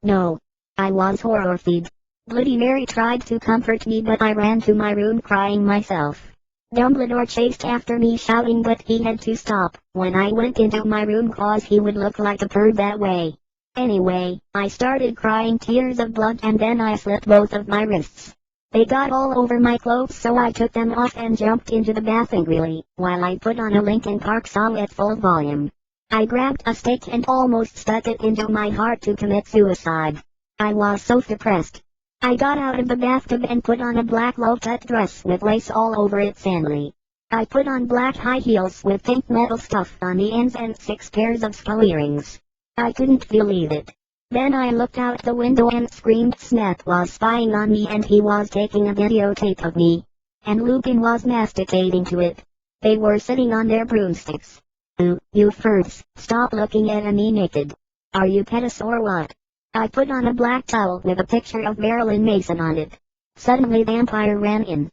No. I was horrified. Bloody Mary tried to comfort me but I ran to my room crying myself. Dumbledore chased after me shouting but he had to stop when I went into my room cause he would look like a perv that way. Anyway, I started crying tears of blood and then I slit both of my wrists. They got all over my clothes so I took them off and jumped into the bath angrily, while I put on a Linkin Park song at full volume. I grabbed a stake and almost stuck it into my heart to commit suicide. I was so depressed. I got out of the bathtub and put on a black low-cut dress with lace all over it sandy. I put on black high heels with pink metal stuff on the ends and 6 pairs of skull earrings. I couldn't believe it. Then I looked out the window and screamed Snape was spying on me and he was taking a videotape of me. And Lupin was masticating to it. They were sitting on their broomsticks. Ooh, you ferds, stop looking at me naked. Are you pedis or what? I put on a black towel with a picture of Marilyn Mason on it. Suddenly the Vampire ran in.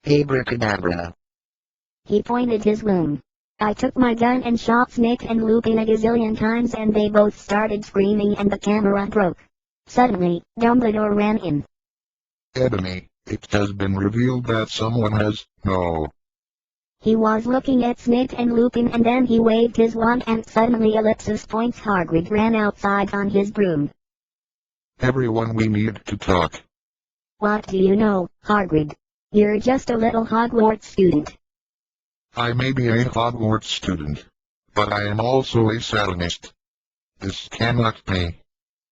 Abracadabra. He pointed his loom. I took my gun and shot Snape and Lupin a gazillion times and they both started screaming and the camera broke. Suddenly, Dumbledore ran in. Ebony, it has been revealed that someone has... No. He was looking at Snape and Lupin and then he waved his wand and suddenly Hagrid ran outside on his broom. Everyone, we need to talk. What do you know, Hagrid? You're just a little Hogwarts student. I may be a Hogwarts student, but I am also a Satanist. This cannot be.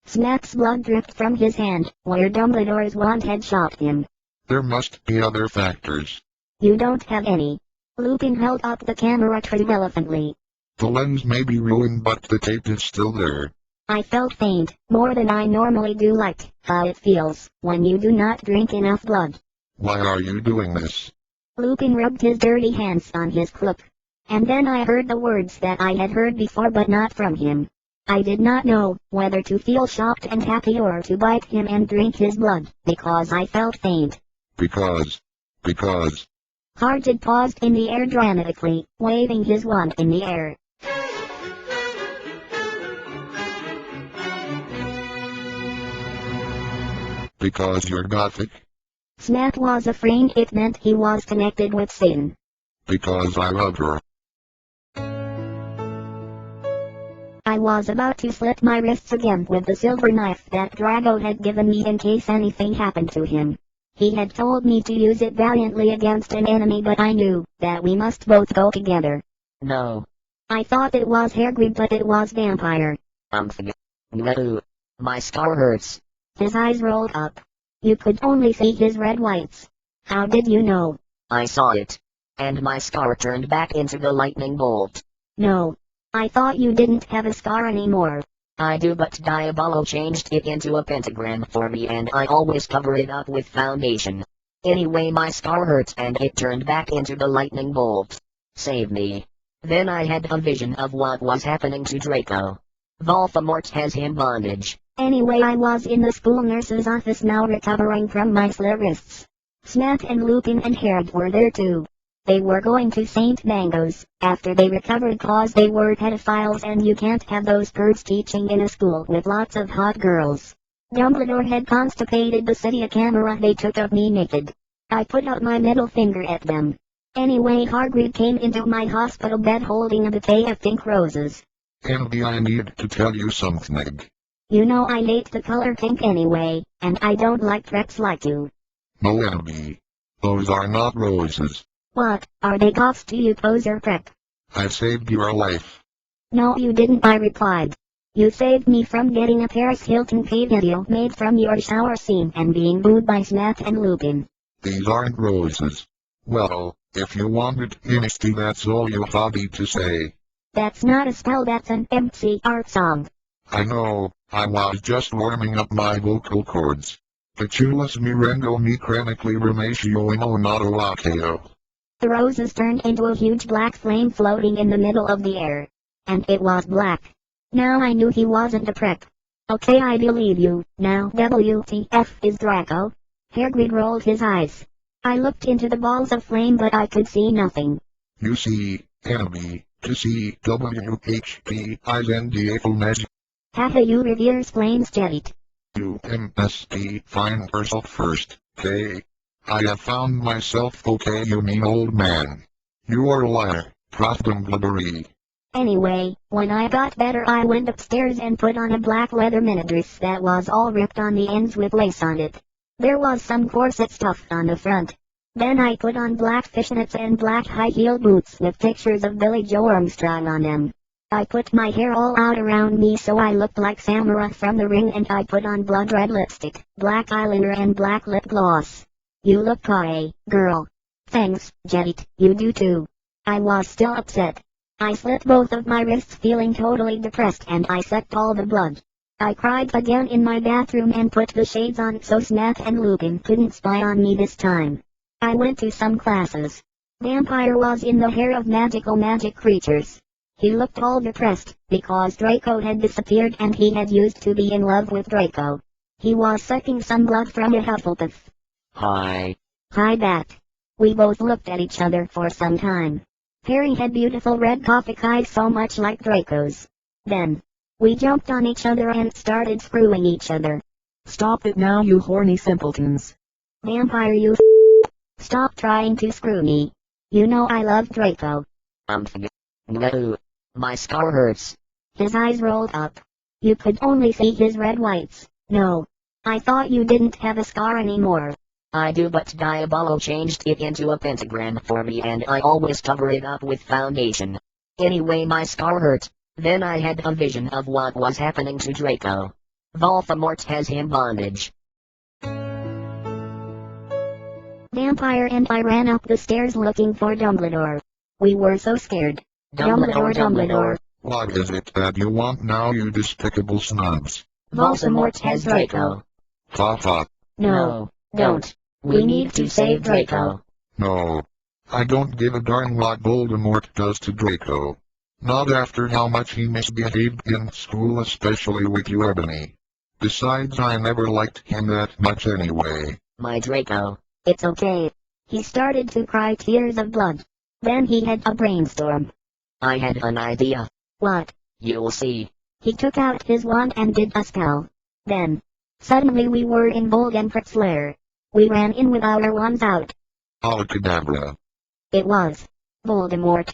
Snape's blood dripped from his hand, where Dumbledore's wand had shot him. There must be other factors. You don't have any. Lupin held up the camera triumphantly. The lens may be ruined but the tape is still there. I felt faint, more than I normally do, like how it feels when you do not drink enough blood. Why are you doing this? Lupin rubbed his dirty hands on his cloak. And then I heard the words that I had heard before but not from him. I did not know whether to feel shocked and happy or to bite him and drink his blood, because I felt faint. Because. Hargrid paused in the air dramatically, waving his wand in the air. Because you're gothic? Snape was afraid it meant he was connected with Satan. Because I love her. I was about to slit my wrists again with the silver knife that Draco had given me in case anything happened to him. He had told me to use it valiantly against an enemy but I knew that we must both go together. No. I thought it was Hagrid but it was Vampire. No. My scar hurts. His eyes rolled up. You could only see his red whites. How did you know? I saw it. And my scar turned back into the lightning bolt. No. I thought you didn't have a scar anymore. I do, but Diabolo changed it into a pentagram for me and I always cover it up with foundation. Anyway, my scar hurts and it turned back into the lightning bolt. Save me. Then I had a vision of what was happening to Draco. Voldemort has him bondage. Anyway, I was in the school nurse's office now recovering from my slit wrists. Snape and Lupin and Harry were there too. They were going to St. Mango's after they recovered cause they were pedophiles and you can't have those birds teaching in a school with lots of hot girls. Dumbledore had constipated the city a camera they took of me naked. I put up my middle finger at them. Anyway, Hargrid came into my hospital bed holding a bouquet of pink roses. Envy, I need to tell you something. You know I hate the color pink anyway, and I don't like preps like you. No, Envy. Those are not roses. What, are they goths to you, poser prep? I saved your life. No you didn't, I replied. You saved me from getting a Paris Hilton pay video made from your shower scene and being booed by Snape and Lupin. These aren't roses. Well, if you wanted honesty, that's all you had to say. That's not a spell, that's an MC art song. I know, I was just warming up my vocal cords. Thewlis mi rendo mi chronically rematio in onato lakeo. The roses turned into a huge black flame floating in the middle of the air. And it was black. Now I knew he wasn't a prep. Okay, I believe you. Now WTF is Draco? Hagrid rolled his eyes. I looked into the balls of flame but I could see nothing. You see, enemy, to see WHP, ISNDA full magic. Haha, you reveres flame state. You must find yourself first, okay? I have found myself, okay, you mean old man. You are a liar, Prof. Dumbledore. Anyway, when I got better I went upstairs and put on a black leather minidress that was all ripped on the ends with lace on it. There was some corset stuff on the front. Then I put on black fishnets and black high-heel boots with pictures of Billy Joe Armstrong on them. I put my hair all out around me so I looked like Samara from The Ring, and I put on blood red lipstick, black eyeliner and black lip gloss. You look kawaii, girl. Thanks, Jet, you do too. I was still upset. I slit both of my wrists feeling totally depressed and I sucked all the blood. I cried again in my bathroom and put the shades on so Snap and Lupin couldn't spy on me this time. I went to some classes. Vampire was in the hair of magic creatures. He looked all depressed, because Draco had disappeared and he had used to be in love with Draco. He was sucking some blood from a Hufflepuff. Hi. Hi back. We both looked at each other for some time. Harry had beautiful red coffee eyes so much like Draco's. Then, we jumped on each other and started screwing each other. Stop it now, you horny simpletons. Vampire, you stop trying to screw me. You know I love Draco. No. My scar hurts. His eyes rolled up. You could only see his red whites. No. I thought you didn't have a scar anymore. I do, but Diabolo changed it into a pentagram for me and I always cover it up with foundation. Anyway, my scar hurt. Then I had a vision of what was happening to Draco. Voldemort has him bondage. Vampire and I ran up the stairs looking for Dumbledore. We were so scared. Dumbledore. What is it that you want now, you despicable snubs? Voldemort has Draco. Ha. No, don't. We need to save Draco. No. I don't give a darn what Voldemort does to Draco. Not after how much he misbehaved in school, especially with you, Ebony. Besides, I never liked him that much anyway. My Draco. It's okay. He started to cry tears of blood. Then he had a brainstorm. I had an idea. What? You'll see. He took out his wand and did a spell. Then, suddenly we were in Voldemort's lair. We ran in with our wands out. Alakadabra. It was Voldemort.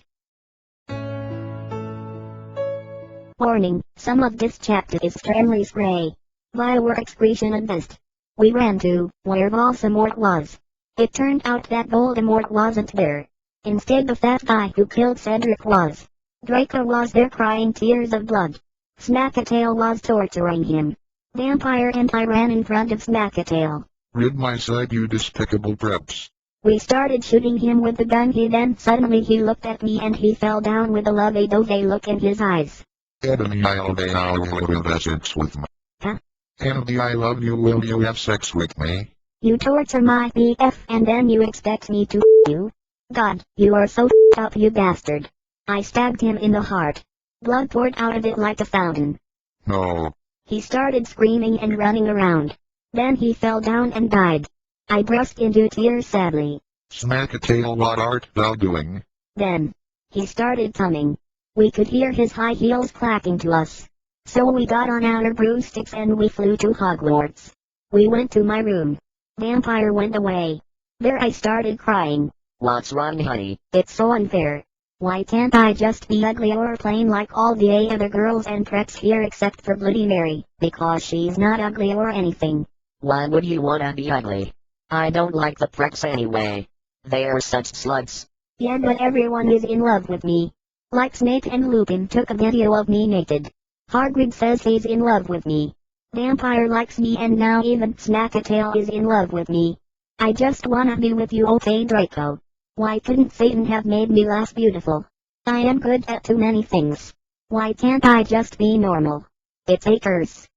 Warning, some of this chapter is extremely gray. Vile excretion and best. We ran to where Voldemort was. It turned out that Voldemort wasn't there. Instead, the fat guy who killed Cedric was. Draco was there crying tears of blood. Snaketail was torturing him. Vampire and I ran in front of Snaketail. Rid my sight, you despicable preps. We started shooting him with the gun. Then suddenly he looked at me and he fell down with a lovey-dovey look in his eyes. Ebony, I'll have sex with me. Huh? Ebony, I love you. Will you have sex with me? You torture my BF and then you expect me to you? God, you are so up, you bastard. I stabbed him in the heart. Blood poured out of it like a fountain. No. He started screaming and running around. Then he fell down and died. I burst into tears sadly. Snaketail, what art thou doing? Then, he started coming. We could hear his high heels clacking to us. So we got on our broomsticks and we flew to Hogwarts. We went to my room. Vampire went away. There I started crying. What's wrong, honey? It's so unfair. Why can't I just be ugly or plain like all the other girls and preps here except for Bloody Mary, because she's not ugly or anything. Why would you wanna be ugly? I don't like the preps anyway. They're such sluts. Yeah, but everyone is in love with me. Like Snape and Lupin took a video of me naked. Hargrid says he's in love with me. Vampire likes me and now even Snaketail is in love with me. I just wanna be with you, okay, Draco? Why couldn't Satan have made me less beautiful? I am good at too many things. Why can't I just be normal? It's a curse.